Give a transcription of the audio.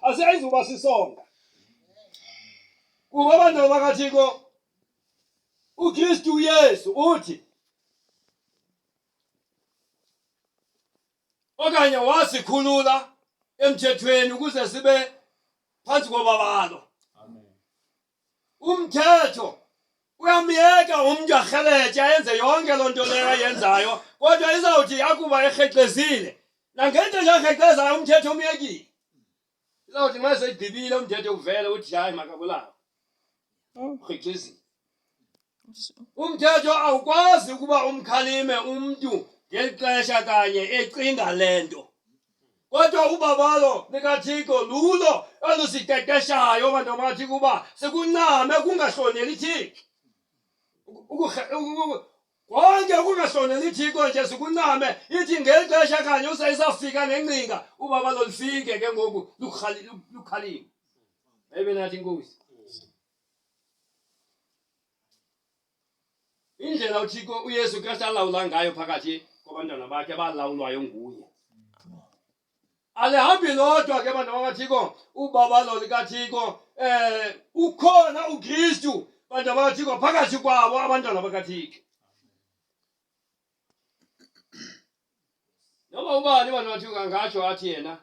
asiyizuba sisonga kuba abantu bakaThixo uKristu Yesu uthi okanye wasikhulula emthethweni ukuze sibe phansi kobabalo. Umthetho uyamyeka umuntu aheletje ayenze yonke loo nto leyo ayenzayo, kodwa izawuthi yakuba erheqezile nangento nje arheqezayo umthetho umyekile. Izawuthi nxa seyigqibile umthetho uvele uthi hayi makabulawe urheqezile. Umthetho awukwazi ukuba umkhalime umuntu ngeli xesha kanye ecinga le nto, kodwa ubabalo likaThixo lulo olusiqeqeshayo abantu bakaThixo uba sikuncame kungahloneli Thixo. Konke ukungahloneli Thixo nje sikuncame, ithi ngeli xesha kanye usayisafika nengcinga ubabalo lifike ke ngoku lukhalime. Maybe nathi inkosi. Indlela uThixo uYesu Kristu alawula ngayo phakathi kwabantwana bakhe abalawulwayo nguye. Alihambi lodwa ke bantu bakaThixo ubabalo likaThixo, ukhona uKristu bantu bakaThixo phakathi kwabo abantwana bakaThixo. Noma ubani bantu bakaThixo angatsho athi yena